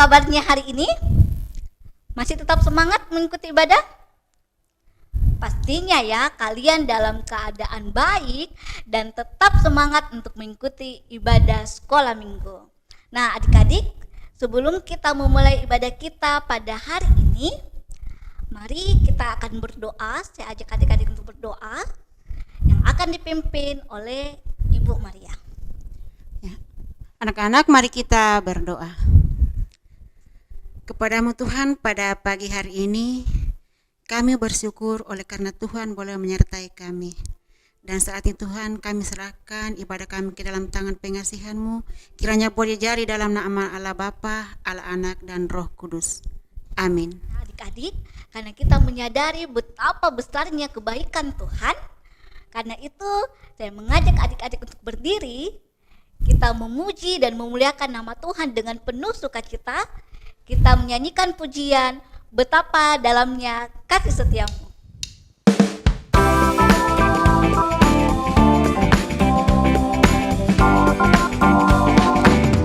Kabarnya hari ini? Masih tetap semangat mengikuti ibadah? Pastinya ya, kalian dalam keadaan baik dan tetap semangat untuk mengikuti ibadah sekolah minggu. Nah adik-adik, sebelum kita memulai ibadah kita pada hari ini, mari kita akan berdoa. Saya ajak adik-adik untuk berdoa yang akan dipimpin oleh Ibu Maria. Ya. Anak-anak, mari kita berdoa. Kepadamu Tuhan, pada pagi hari ini kami bersyukur oleh karena Tuhan boleh menyertai kami. Dan saat ini Tuhan, kami serahkan ibadah kami ke dalam tangan pengasihan-Mu. Kiranya boleh jadi dalam nama Allah Bapa, Allah Anak, dan Roh Kudus. Amin. Adik-adik, karena kita menyadari betapa besarnya kebaikan Tuhan, karena itu saya mengajak adik-adik untuk berdiri. Kita memuji dan memuliakan nama Tuhan dengan penuh sukacita. Kita menyanyikan pujian betapa dalamnya kasih setiamu.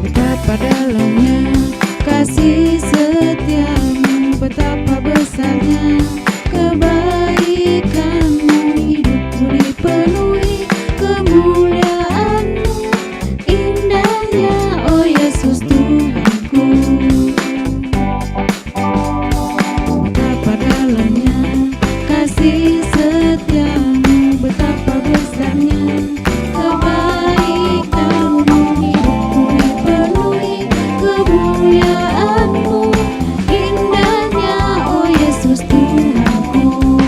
Betapa dalamnya kasih setiamu, betapa besarnya kebaikanmu, hidupku dipenuhi kemuliaanmu, indahnya oh Yesus Tuhanku. Betapa dalamnya kasih setiamu, betapa besarnya kebaikanmu, hidupku dipenuhi kemuliaanmu, indahnya oh Yesus Tuhanku.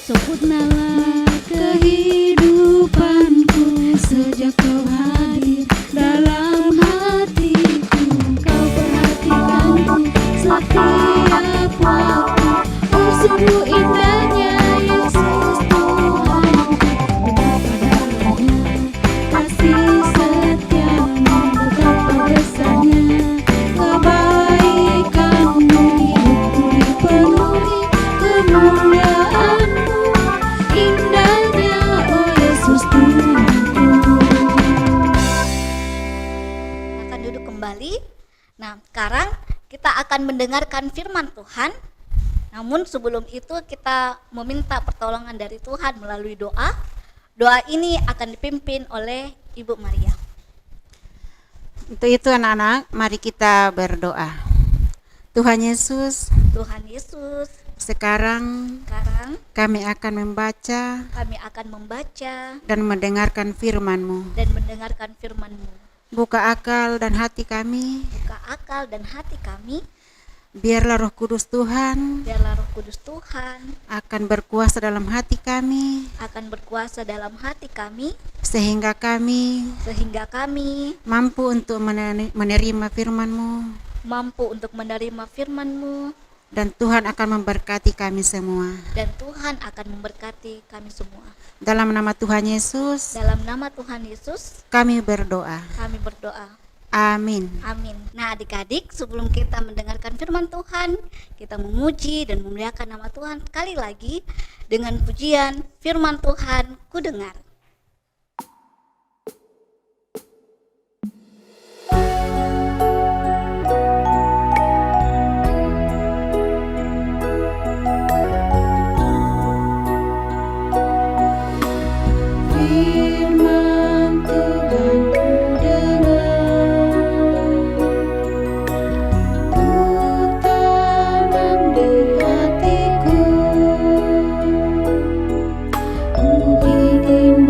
Sempurnalah kehidupanku sejak kau hadir dalam hatiku. Kau perhatikanku setiap waktu. Oh sungguh indahnya Yesus Tuhanku. Betapa dalamnya kasih setiamu, betapa besarnya kebaikanmu, hidupku dipenuhi kemuliaanmu, indahnya oh Yesus Tuhanku. Akan duduk kembali. Nah, sekarang kita akan mendengarkan firman Tuhan. Namun sebelum itu kita meminta pertolongan dari Tuhan melalui doa. Doa ini akan dipimpin oleh Ibu Maria. Untuk itu anak-anak, mari kita berdoa. Tuhan Yesus, Tuhan Yesus, sekarang kami akan membaca kami akan membaca dan mendengarkan firman-Mu. dan mendengarkan firman-Mu. Buka akal dan hati kami, Buka akal dan hati kami, biarlah Roh Kudus Tuhan biarlah Roh Kudus Tuhan akan berkuasa dalam hati kami, akan berkuasa dalam hati kami, sehingga kami sehingga kami mampu untuk menerima firman-Mu, mampu untuk menerima firman-Mu, dan Tuhan akan memberkati kami semua. dan Tuhan akan memberkati kami semua. Dalam nama Tuhan Yesus, Dalam nama Tuhan Yesus, kami berdoa. kami berdoa. Amin. Amin. Nah adik-adik, sebelum kita mendengarkan firman Tuhan, kita memuji dan memuliakan nama Tuhan sekali lagi dengan pujian firman Tuhan ku dengar. Firman Tuhan ku dengar, ku tanam di hatiku, ku ingin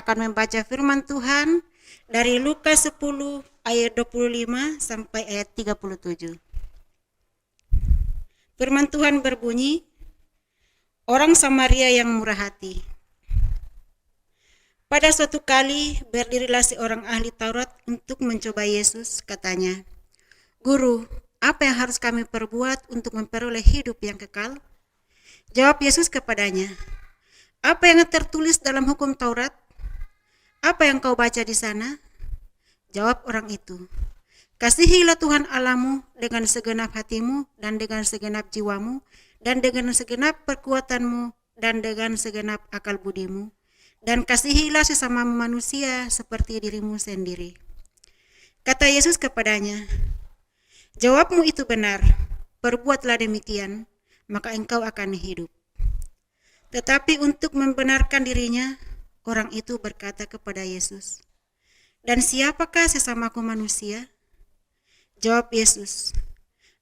akan membaca firman Tuhan dari Lukas 10 ayat 25 sampai ayat 37. Firman Tuhan berbunyi, orang Samaria yang murah hati. Pada suatu kali berdirilah seorang ahli Taurat untuk mencoba Yesus, katanya, "Guru, apa yang harus kami perbuat untuk memperoleh hidup yang kekal?" Jawab Yesus kepadanya, "Apa yang tertulis dalam hukum Taurat? Apa yang kau baca di sana?" Jawab orang itu, "Kasihilah Tuhan Allahmu dengan segenap hatimu dan dengan segenap jiwamu dan dengan segenap perkuatanmu dan dengan segenap akal budimu. Dan kasihilah sesama manusia seperti dirimu sendiri." Kata Yesus kepadanya, "Jawabmu itu benar, perbuatlah demikian, maka engkau akan hidup." Tetapi untuk membenarkan dirinya, orang itu berkata kepada Yesus, "Dan siapakah sesamaku manusia?" Jawab Yesus,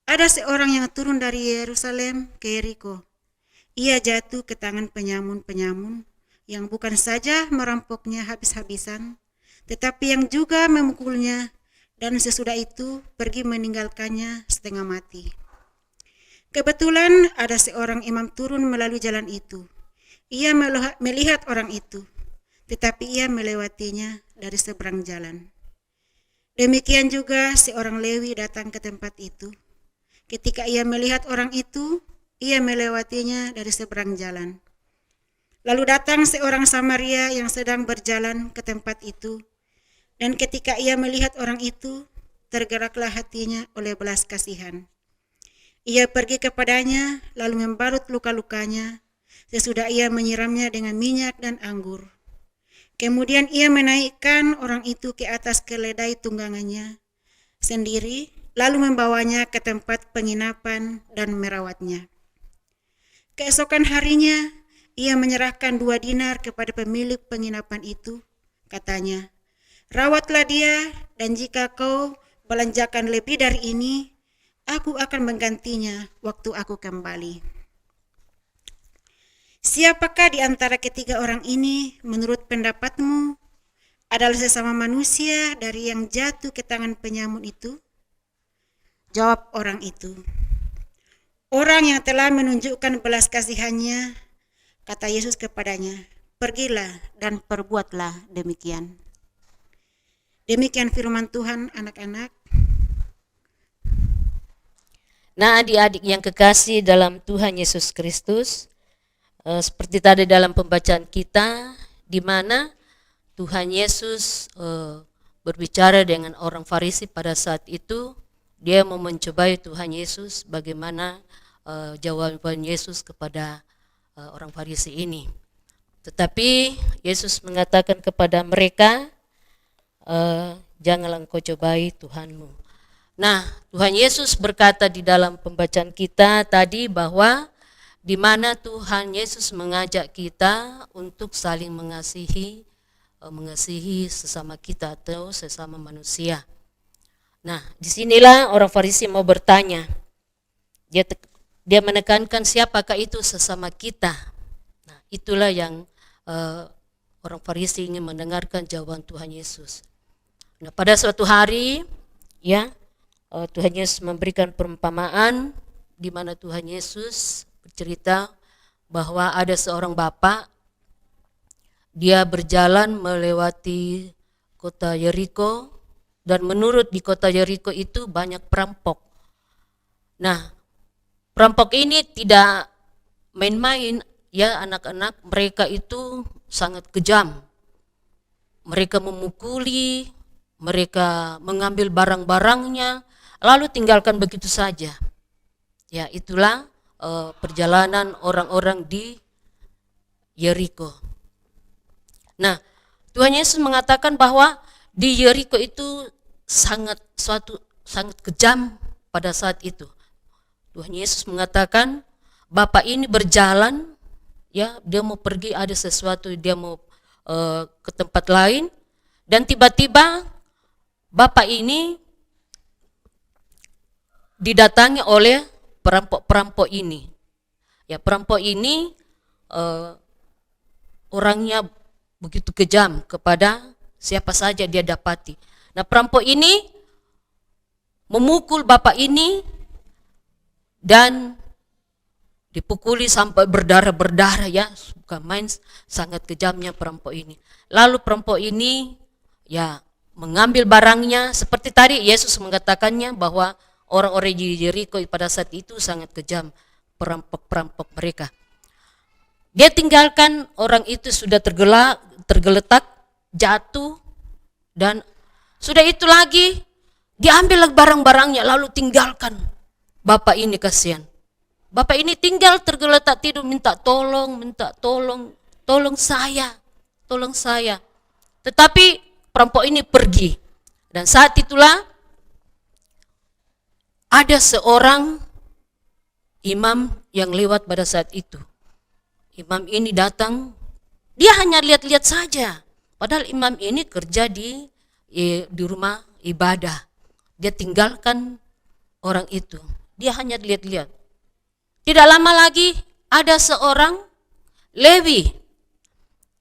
"Ada seorang yang turun dari Yerusalem ke Yeriko. Ia jatuh ke tangan penyamun-penyamun yang bukan saja merampoknya habis-habisan, tetapi yang juga memukulnya, dan sesudah itu pergi meninggalkannya setengah mati. Kebetulan ada seorang imam turun melalui jalan itu. Ia melihat orang itu, tetapi ia melewatinya dari seberang jalan. Demikian juga seorang Lewi datang ke tempat itu. Ketika ia melihat orang itu, ia melewatinya dari seberang jalan. Lalu datang seorang Samaria yang sedang berjalan ke tempat itu, dan ketika ia melihat orang itu, tergeraklah hatinya oleh belas kasihan. Ia pergi kepadanya, lalu membalut luka-lukanya, sesudah ia menyiramnya dengan minyak dan anggur. Kemudian ia menaikkan orang itu ke atas keledai tunggangannya sendiri, lalu membawanya ke tempat penginapan dan merawatnya. Keesokan harinya, ia menyerahkan 2 dinar kepada pemilik penginapan itu. Katanya, "Rawatlah dia, dan jika kau belanjakan lebih dari ini, aku akan menggantinya waktu aku kembali." Siapakah di antara ketiga orang ini menurut pendapatmu adalah sesama manusia dari yang jatuh ke tangan penyamun itu? Jawab orang itu, "Orang yang telah menunjukkan belas kasihannya." Kata Yesus kepadanya, "Pergilah dan perbuatlah demikian." Demikian firman Tuhan, anak-anak. Nah, adik-adik yang kekasih dalam Tuhan Yesus Kristus, seperti tadi dalam pembacaan kita, di mana Tuhan Yesus berbicara dengan orang Farisi pada saat itu, dia mau mencobai Tuhan Yesus bagaimana jawaban Yesus kepada orang Farisi ini. Tetapi Yesus mengatakan kepada mereka, "Janganlah engkau cobai Tuhanmu." Nah, Tuhan Yesus berkata di dalam pembacaan kita tadi bahwa di mana Tuhan Yesus mengajak kita untuk saling mengasihi sesama kita atau sesama manusia. Nah, disinilah orang Farisi mau bertanya. Dia menekankan siapakah itu sesama kita. Nah, itulah yang orang Farisi ingin mendengarkan jawaban Tuhan Yesus. Nah, pada suatu hari, Tuhan Yesus memberikan perumpamaan di mana Tuhan Yesus bercerita bahwa ada seorang bapak, dia berjalan melewati kota Yeriko, dan menurut di kota Yeriko itu banyak perampok. Nah, perampok ini tidak main-main ya anak-anak, mereka itu sangat kejam. Mereka memukuli, mereka mengambil barang-barangnya, lalu tinggalkan begitu saja. Ya, itulah perjalanan orang-orang di Yeriko. Nah, Tuhan Yesus mengatakan bahwa di Yeriko itu sangat kejam pada saat itu. Tuhan Yesus mengatakan bapak ini berjalan, ya, dia mau pergi, ada sesuatu, dia mau ke tempat lain, dan tiba-tiba bapak ini didatangi oleh perampok-perampok ini. Ya, perampok ini orangnya begitu kejam kepada siapa saja dia dapati. Nah, perampok ini memukul bapak ini dan dipukuli sampai berdarah-berdarah ya, bukan main, sangat kejamnya perampok ini. Lalu perampok ini ya mengambil barangnya, seperti tadi Yesus mengatakannya bahwa orang-orang di Yeriko pada saat itu sangat kejam, perampok-perampok mereka. Dia tinggalkan orang itu sudah tergeletak, jatuh, dan sudah itu lagi diambil barang-barangnya lalu tinggalkan. Bapak ini kasihan. Bapak ini tinggal tergeletak tidur, minta tolong, tolong saya. Tetapi perampok ini pergi. Dan saat itulah ada seorang imam yang lewat pada saat itu. Imam ini datang, dia hanya lihat-lihat saja. Padahal imam ini kerja di rumah ibadah. Dia tinggalkan orang itu. Dia hanya lihat-lihat. Tidak lama lagi ada seorang Lewi.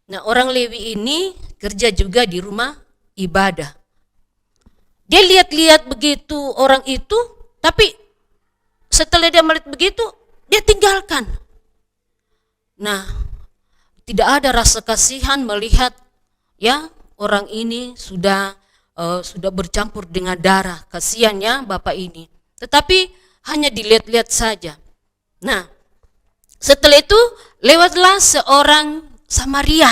Nah, orang Lewi ini kerja juga di rumah ibadah. Dia lihat-lihat begitu orang itu, tapi setelah dia melihat begitu, dia tinggalkan. Nah, tidak ada rasa kasihan melihat ya orang ini sudah bercampur dengan darah. Kasihannya bapak ini. Tetapi hanya dilihat-lihat saja. Nah, setelah itu lewatlah seorang Samaria.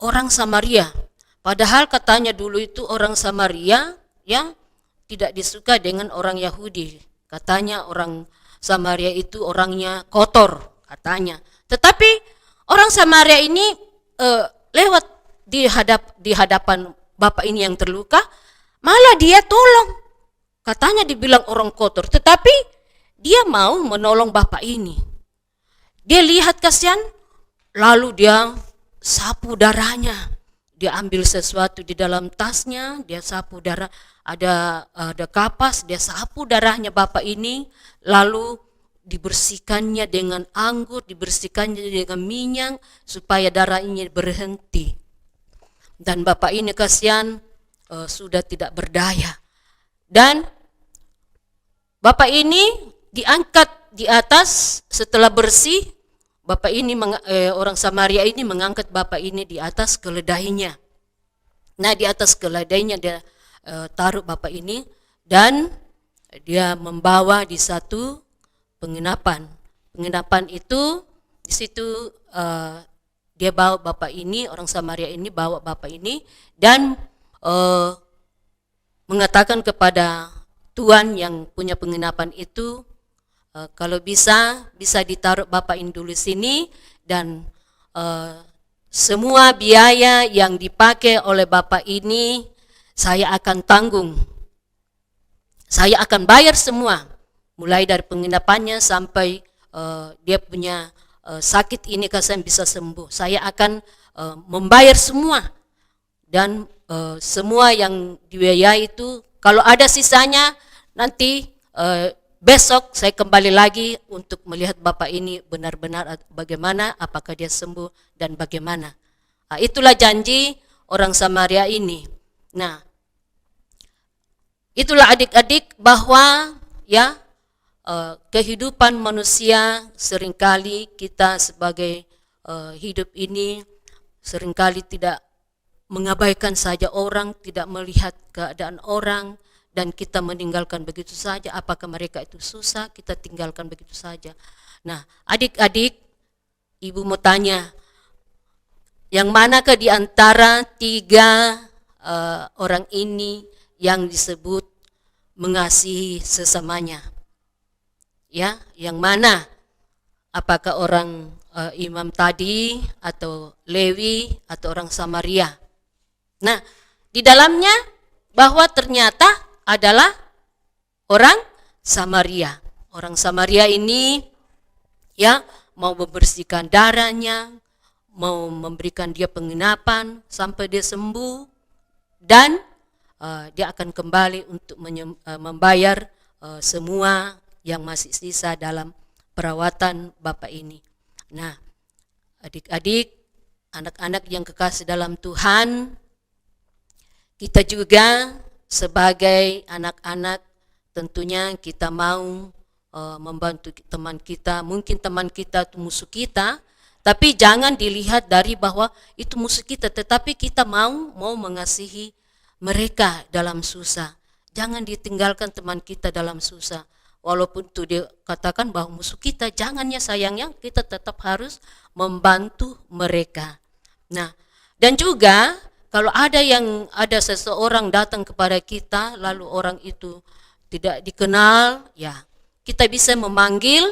Orang Samaria. Padahal katanya dulu itu orang Samaria ya tidak disuka dengan orang Yahudi. Katanya orang Samaria itu orangnya kotor katanya. Tetapi orang Samaria ini lewat di hadapan bapak ini yang terluka, malah dia tolong. Katanya dibilang orang kotor, tetapi dia mau menolong bapak ini. Dia lihat kasihan, lalu dia sapu darahnya. Dia ambil sesuatu di dalam tasnya, dia sapu darah, ada kapas, dia sapu darahnya bapak ini, lalu dibersihkannya dengan anggur, dibersihkannya dengan minyak supaya darah ini berhenti. Dan bapak ini kasihan sudah tidak berdaya. Dan bapak ini diangkat di atas setelah bersih. Bapak ini orang Samaria ini mengangkat bapak ini di atas keledainya. Nah, di atas keledainya dia taruh bapak ini dan dia membawa di satu penginapan. Penginapan itu di situ dia bawa bapak ini, orang Samaria ini bawa bapak ini dan mengatakan kepada tuan yang punya penginapan itu, kalau bisa ditaruh bapak ini dulu sini dan semua biaya yang dipakai oleh bapak ini saya akan tanggung. Saya akan bayar semua, mulai dari penginapannya sampai dia punya sakit ini kasihan bisa sembuh. Saya akan membayar semua dan semua yang dibiayai itu kalau ada sisanya nanti besok saya kembali lagi untuk melihat bapak ini benar-benar bagaimana, apakah dia sembuh dan bagaimana. Nah, itulah janji orang Samaria ini. Nah, itulah adik-adik bahwa ya kehidupan manusia seringkali kita sebagai hidup ini seringkali tidak mengabaikan saja orang, tidak melihat keadaan orang, dan kita meninggalkan begitu saja. Apakah mereka itu susah, kita tinggalkan begitu saja. Nah, adik-adik, ibu mau tanya, yang manakah di antara tiga orang ini yang disebut mengasihi sesamanya? Ya, yang mana? Apakah orang imam tadi atau Lewi atau orang Samaria? Nah, di dalamnya bahwa ternyata adalah orang Samaria. Orang Samaria ini ya mau membersihkan darahnya, mau memberikan dia penginapan sampai dia sembuh dan dia akan kembali untuk membayar semua yang masih sisa dalam perawatan bapak ini. Nah, adik-adik, anak-anak yang kekasih dalam Tuhan, kita juga sebagai anak-anak tentunya kita mau membantu teman kita. Mungkin teman kita itu musuh kita, tapi jangan dilihat dari bahwa itu musuh kita, tetapi kita mau mengasihi mereka dalam susah. Jangan ditinggalkan teman kita dalam susah. Walaupun itu dia katakan bahwa musuh kita, jangannya sayangnya kita tetap harus membantu mereka. Nah, dan juga kalau ada seseorang datang kepada kita lalu orang itu tidak dikenal, ya kita bisa memanggil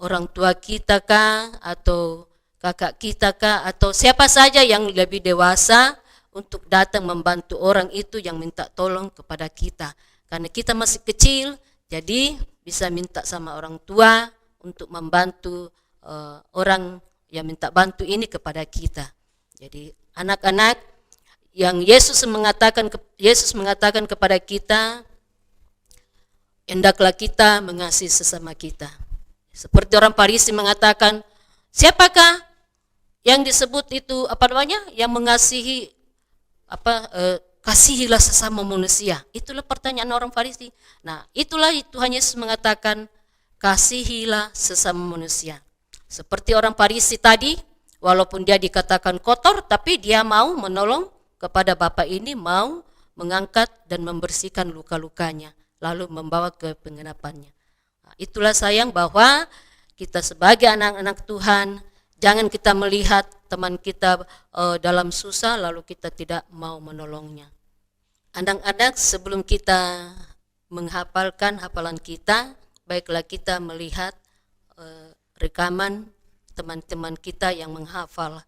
orang tua kita kah, atau kakak kita kah, atau siapa saja yang lebih dewasa untuk datang membantu orang itu yang minta tolong kepada kita. Karena kita masih kecil, jadi bisa minta sama orang tua untuk membantu orang yang minta bantu ini kepada kita. Jadi anak-anak yang Yesus mengatakan kepada kita, hendaklah kita mengasihi sesama kita. Seperti orang Farisi mengatakan, siapakah yang disebut itu yang mengasihi kasihilah sesama manusia. Itulah pertanyaan orang Farisi. Nah, itulah Tuhan Yesus mengatakan, kasihilah sesama manusia. Seperti orang Farisi tadi, walaupun dia dikatakan kotor, tapi dia mau menolong kepada Bapak ini, mau mengangkat dan membersihkan luka-lukanya, lalu membawa ke penggenapannya. Nah, itulah sayang bahwa kita sebagai anak-anak Tuhan, jangan kita melihat teman kita dalam susah lalu kita tidak mau menolongnya. Anak-anak, sebelum kita menghafalkan hafalan kita, baiklah kita melihat rekaman teman-teman kita yang menghafal.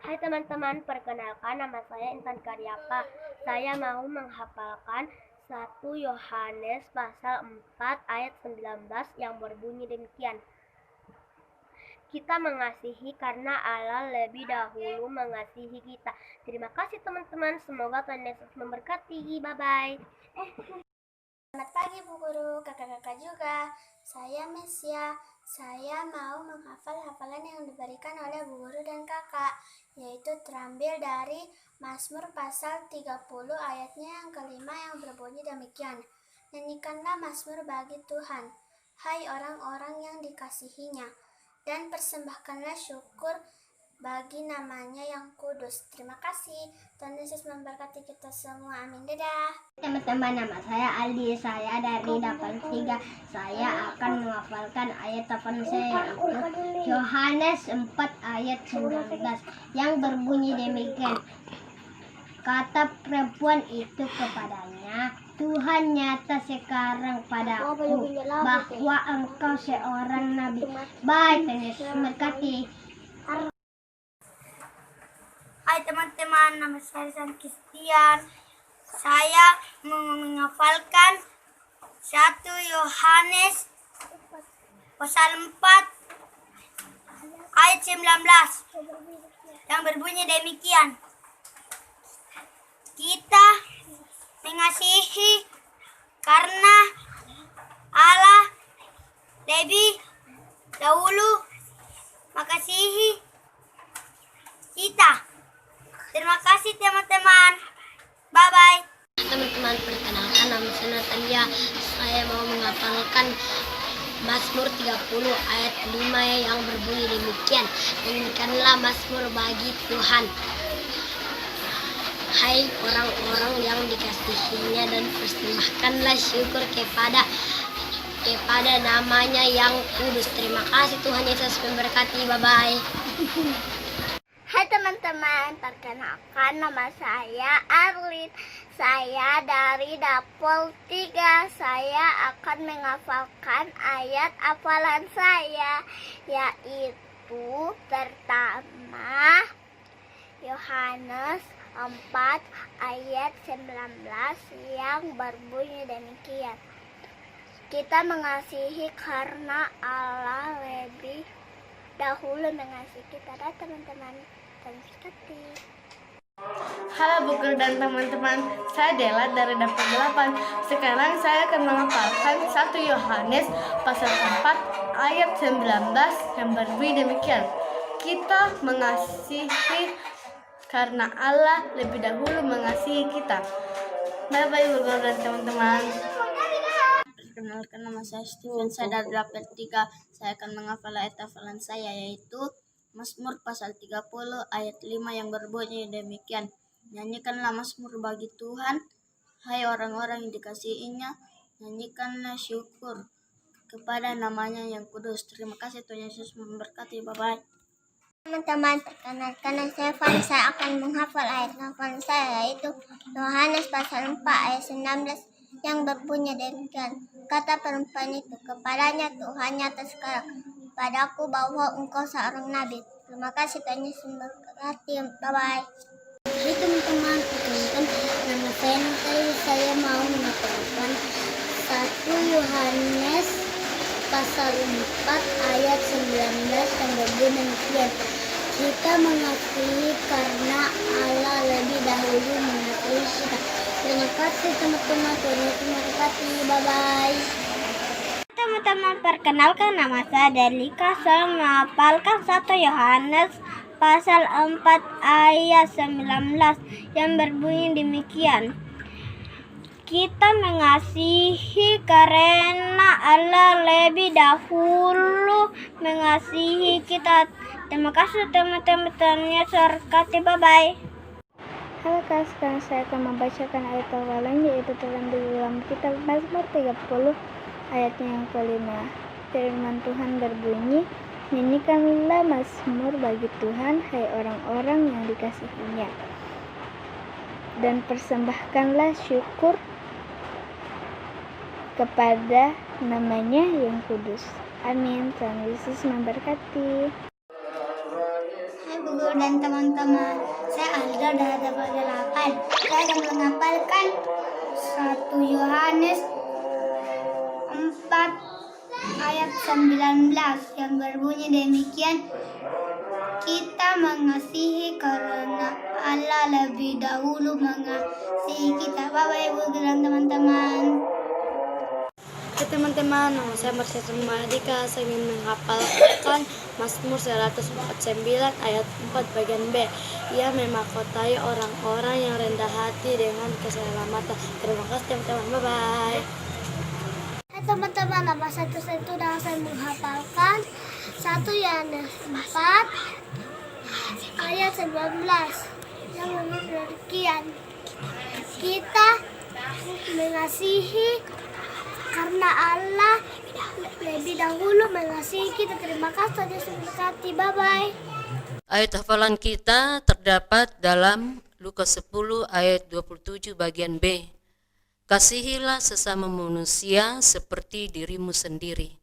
Hai teman-teman, perkenalkan nama saya Intan Karyapa. Saya mau menghafalkan 1 Yohanes pasal 4 ayat 19 yang berbunyi demikian. Kita mengasihi karena Allah lebih dahulu mengasihi kita. Terima kasih teman-teman, semoga Tuhan Yesus memberkati. Bye-bye. Selamat pagi Bu Guru, kakak-kakak juga. Saya Mesia. Saya mau menghafal hafalan yang diberikan oleh Bu Guru dan kakak, yaitu terambil dari Mazmur pasal 30 ayatnya yang kelima yang berbunyi demikian. Nyanyikanlah Mazmur bagi Tuhan, hai orang-orang yang dikasihinya, dan persembahkanlah syukur bagi namanya yang kudus. Terima kasih. Tuhan Yesus memberkati kita semua. Amin. Dadah. Teman-teman, nama saya Aldi. Saya dari Dapal 3. Saya akan menghafalkan ayat hafalan saya, yaitu Yohanes 4 ayat 19 yang berbunyi demikian. Kata perempuan itu kepadanya, Tuhan nyata sekarang padaku bahwa engkau seorang nabi. Baik, Tuhan Yesus memberkati. Hai teman-teman, nama saya Rizan Kristian. Saya menghafalkan 1 Yohanes pasal 4 ayat 19 yang berbunyi demikian. Kita mengasihi karena Allah lebih dahulu mengasihi kita. Terima kasih teman-teman. Bye-bye. Teman-teman, perkenalkan nama saya Natalia. Saya mau menghafalkan Mazmur 30 ayat 5 yang berbunyi demikian. Nyanyikanlah Mazmur bagi Tuhan, hai orang-orang yang dikasihinya, dan persembahkanlah syukur kepada namanya yang kudus. Terima kasih, Tuhan Yesus memberkati. Bye-bye. Hai teman-teman, perkenalkan nama saya Arlin. Saya dari Dapol 3. Saya akan menghafalkan ayat hafalan saya, yaitu pertama Yohanes 4 ayat 19 yang berbunyi demikian. Kita mengasihi karena Allah lebih dahulu mengasihi kita. Dan teman-teman, terima. Halo Bu Guru dan teman-teman, saya Dela dari Dapur 8. Sekarang saya akan menghafalkan 1 Yohanes pasal 4 ayat 19 yang berbunyi demikian. Kita mengasihi karena Allah lebih dahulu mengasihi kita. Bapak, Ibu, Guru, dan teman-teman. Perkenalkan, nama saya Steven, saya dari Dapet 3. Saya akan menghafal ayat hafalan saya, yaitu Mazmur pasal 30 ayat 5 yang berbunyi demikian. Nyanyikanlah Mazmur bagi Tuhan, hai orang-orang yang dikasihinya, nyanyikanlah syukur kepada namanya yang kudus. Terima kasih, Tuhan Yesus memberkati. Bye-bye. Teman-teman, perkenalkan saya Fani. Saya akan menghafal ayat hafalan saya, yaitu Yohanes pasal 4 ayat 19 yang berbunyi demikian. Kata perempuan itu kepadanya, Tuhan nyata sekarang padaku bahwa engkau seorang nabi. Terima kasih, Tuhan Yesus memberkati. Bye-bye. Hai teman-teman, perkenalkan nama saya Natali. Saya mau menghafalkan 1 Yohanes pasal 4 ayat 19 yang berbunyi demikian. Kita mengasihi karena Allah lebih dahulu mengasihi kita. Terima kasih teman-teman, Tuhan Yesus memberkati. Bye-bye. Teman-teman, perkenalkan nama saya Delika. Saya menghafalkan 1 Yohanes pasal 4 ayat 19 yang berbunyi demikian. Kita mengasihi karena Allah lebih dahulu mengasihi kita. Terima kasih teman-teman, Tuhan Yesus memberkati. Bye-bye. Halo Kak, sekarang saya akan membacakan ayat hafalan, yaitu terkandung dalam kitab Mazmur 30 ayatnya yang kelima. Firman Tuhan berbunyi, nyanyikanlah mazmur bagi Tuhan, hai orang-orang yang dikasihinya, dan persembahkanlah syukur kepada namanya yang kudus. Amin. Tuhan Yesus memberkati. Hai Bu Guru dan teman-teman, saya Alda dari Dapet 8. Saya akan menghafalkan 1 Yohanes 4 ayat 19 yang berbunyi demikian. Kita mengasihi karena Allah lebih dahulu mengasihi kita. Bapak, Ibu, dan teman-teman. Hai teman-teman, nama saya Marsyatun Mahadika. Saya ingin menghafalkan Mazmur 149 ayat 4 bagian B. Ia memahkotai orang-orang yang rendah hati dengan keselamatan. Terima kasih teman-teman, bye-bye. Hai teman-teman, nama saya Tusentu dan saya menghafalkan 1 Yohanes 4 ayat 19 yang berbunyi demikian. Kita mengasihi karena Allah lebih dahulu mengasihi kita. Terima kasih, Tuhan Yesus memberkati. Bye-bye. Ayat hafalan kita terdapat dalam Lukas 10 ayat 27 bagian B. Kasihilah sesama manusia seperti dirimu sendiri.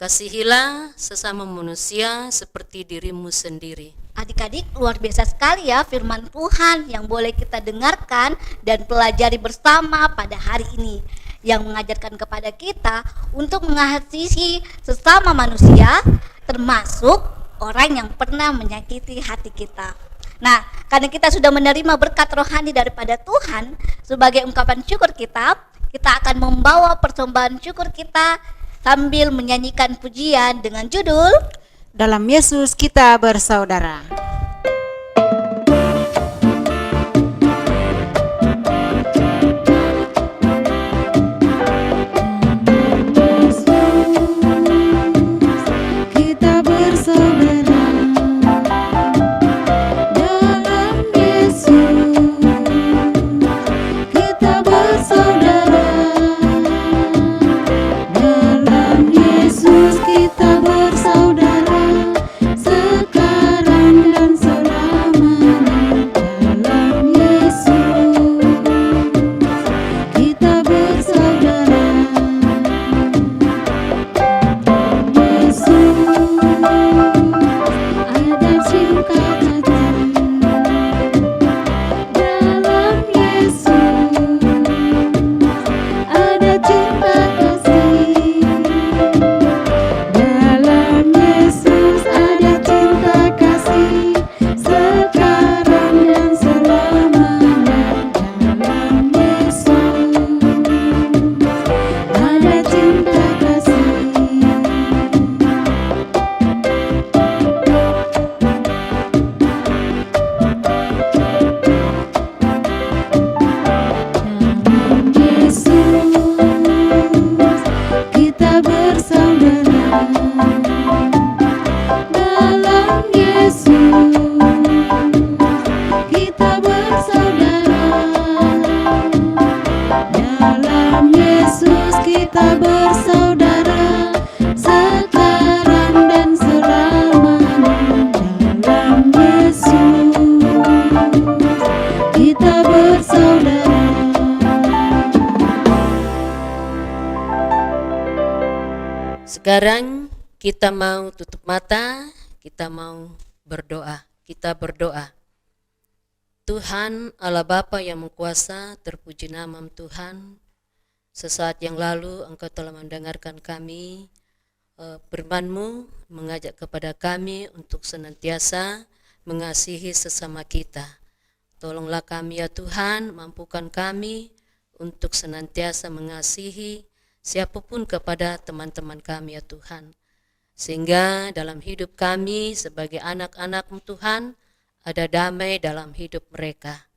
Kasihilah sesama manusia seperti dirimu sendiri. Adik-adik, luar biasa sekali ya firman Tuhan yang boleh kita dengarkan dan pelajari bersama pada hari ini, yang mengajarkan kepada kita untuk mengasihi sesama manusia, termasuk orang yang pernah menyakiti hati kita. Nah, karena kita sudah menerima berkat rohani daripada Tuhan, sebagai ungkapan syukur kita akan membawa persembahan syukur kita sambil menyanyikan pujian dengan judul Dalam Yesus kita bersaudara. Kita bersaudara dalam Yesus. Kita bersaudara dalam Yesus. Kita bersaudara sekarang dan Sekarang kita mau tutup mata, kita mau berdoa. Kita berdoa. Tuhan Allah Bapa yang mengkuasa, terpuji nama Tuhan. Sesaat yang lalu Engkau telah mendengarkan kami, firman-Mu mengajak kepada kami untuk senantiasa mengasihi sesama kita. Tolonglah kami ya Tuhan, mampukan kami untuk senantiasa mengasihi siapapun kepada teman-teman kami ya Tuhan. Sehingga dalam hidup kami sebagai anak-anak-Mu Tuhan, ada damai dalam hidup mereka.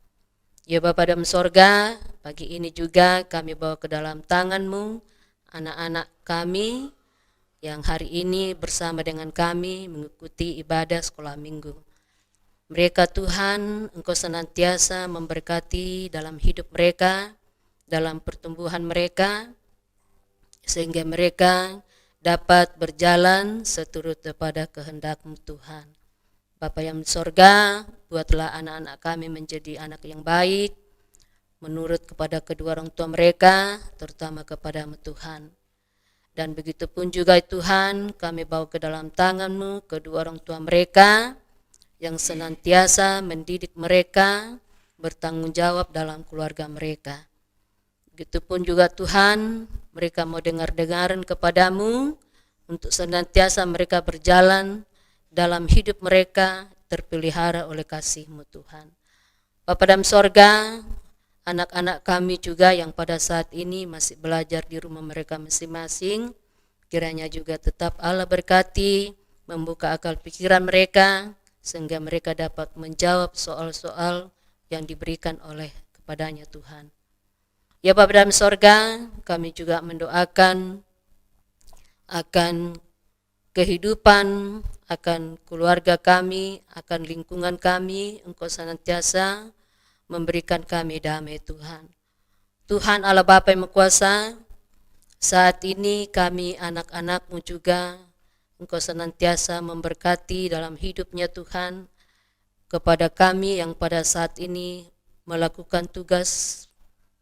Ya Bapa dalam sorga, pagi ini juga kami bawa ke dalam tangan-Mu anak-anak kami yang hari ini bersama dengan kami mengikuti ibadah sekolah minggu. Mereka Tuhan, Engkau senantiasa memberkati dalam hidup mereka, dalam pertumbuhan mereka, sehingga mereka dapat berjalan seturut kepada kehendak-Mu Tuhan. Bapa yang di sorga, buatlah anak-anak kami menjadi anak yang baik, menurut kepada kedua orang tua mereka, terutama kepada-Mu Tuhan. Dan begitu pun juga Tuhan, kami bawa ke dalam tangan-Mu kedua orang tua mereka, yang senantiasa mendidik mereka, bertanggung jawab dalam keluarga mereka. Begitupun juga Tuhan, mereka mau dengar-dengaran kepadamu, untuk senantiasa mereka berjalan dalam hidup mereka terpelihara oleh kasih-Mu Tuhan. Bapa dalam sorga, anak-anak kami juga yang pada saat ini masih belajar di rumah mereka masing-masing, kiranya juga tetap Allah berkati, membuka akal pikiran mereka, sehingga mereka dapat menjawab soal-soal yang diberikan oleh kepadanya Tuhan. Ya Bapa dalam sorga, kami juga mendoakan akan kehidupan, akan keluarga kami, akan lingkungan kami, Engkau senantiasa memberikan kami damai Tuhan. Tuhan Allah Bapa yang berkuasa, saat ini kami anak-anak-Mu juga, Engkau senantiasa memberkati dalam hidupnya Tuhan, kepada kami yang pada saat ini melakukan tugas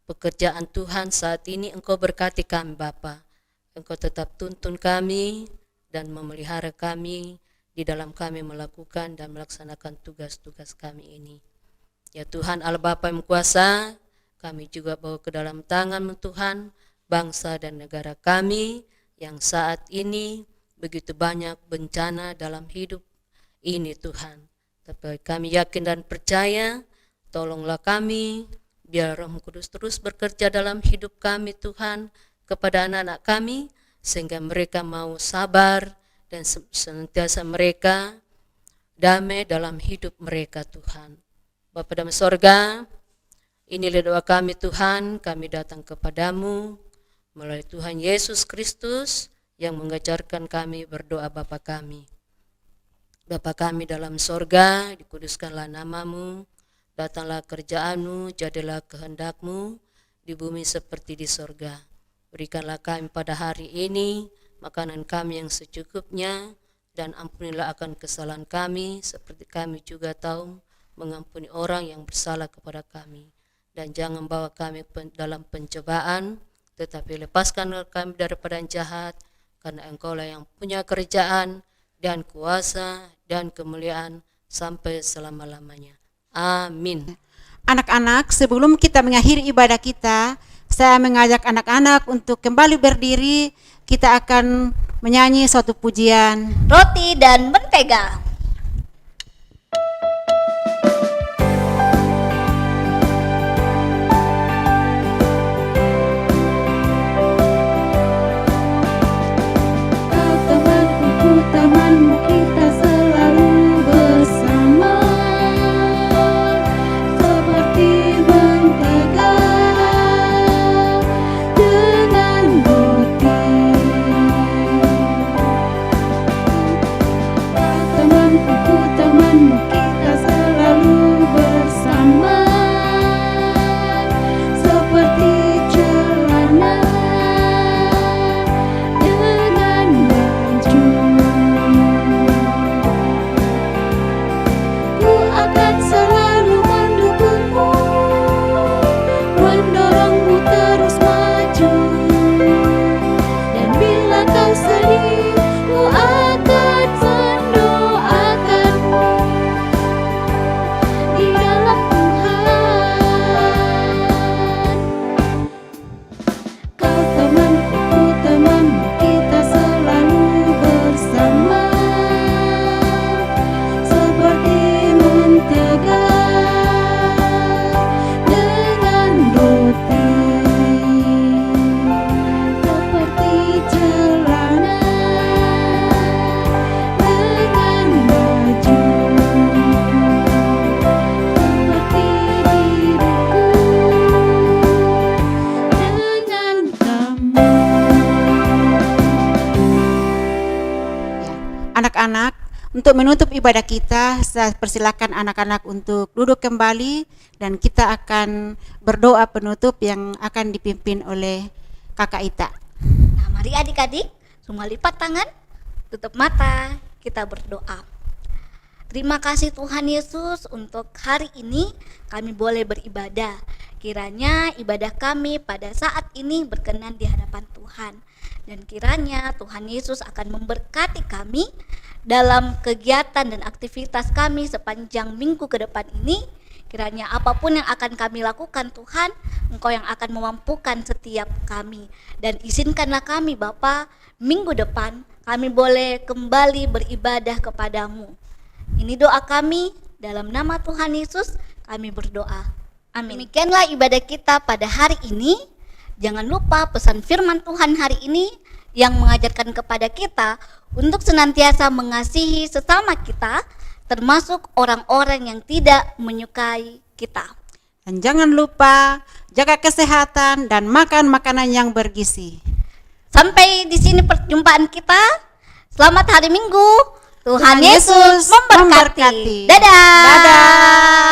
pekerjaan Tuhan saat ini, Engkau berkati kami Bapa. Engkau tetap tuntun kami dan memelihara kami di dalam kami melakukan dan melaksanakan tugas-tugas kami ini. Ya Tuhan Allah Bapa yang kuasa, kami juga bawa ke dalam tangan-Mu Tuhan, bangsa dan negara kami yang saat ini begitu banyak bencana dalam hidup ini Tuhan. Tapi kami yakin dan percaya, tolonglah kami, biar Roh Kudus terus bekerja dalam hidup kami Tuhan, kepada anak-anak kami, sehingga mereka mau sabar dan senantiasa mereka damai dalam hidup mereka Tuhan. Bapa dalam sorga, inilah doa kami Tuhan, kami datang kepadamu melalui Tuhan Yesus Kristus yang mengajarkan kami berdoa Bapa kami. Bapa kami dalam sorga, dikuduskanlah namamu, datanglah kerjaan-Mu, jadilah kehendak-Mu di bumi seperti di sorga. Berikanlah kami pada hari ini makanan kami yang secukupnya, dan ampunilah akan kesalahan kami seperti kami juga tahu mengampuni orang yang bersalah kepada kami. Dan jangan bawa kami dalam pencobaan, tetapi lepaskan kami daripada yang jahat, karena Engkau-lah yang punya kerajaan dan kuasa dan kemuliaan sampai selama-lamanya. Amin. Anak-anak, sebelum kita mengakhiri ibadah kita, saya mengajak anak-anak untuk kembali berdiri. Kita akan menyanyi suatu pujian. Roti dan mentega. Temanmu kita selalu bersama, seperti mentega dengan roti. Teman Untuk menutup ibadah kita, saya persilakan anak-anak untuk duduk kembali dan kita akan berdoa penutup yang akan dipimpin oleh Kakak Ita. Nah, mari adik-adik, semua lipat tangan, tutup mata, kita berdoa. Terima kasih Tuhan Yesus untuk hari ini kami boleh beribadah. Kiranya ibadah kami pada saat ini berkenan di hadapan Tuhan. Dan kiranya Tuhan Yesus akan memberkati kami dalam kegiatan dan aktivitas kami sepanjang minggu ke depan ini. Kiranya apapun yang akan kami lakukan Tuhan, Engkau yang akan memampukan setiap kami. Dan izinkanlah kami Bapa, minggu depan kami boleh kembali beribadah kepadamu. Ini doa kami, dalam nama Tuhan Yesus kami berdoa. Amin. Demikianlah ibadah kita pada hari ini. Jangan lupa pesan firman Tuhan hari ini yang mengajarkan kepada kita untuk senantiasa mengasihi sesama kita, termasuk orang-orang yang tidak menyukai kita. Dan jangan lupa jaga kesehatan dan makan makanan yang bergizi. Sampai di sini perjumpaan kita. Selamat hari Minggu. Tuhan Tuhan Yesus Yesus memberkati. memberkati. Dadah. Dadah.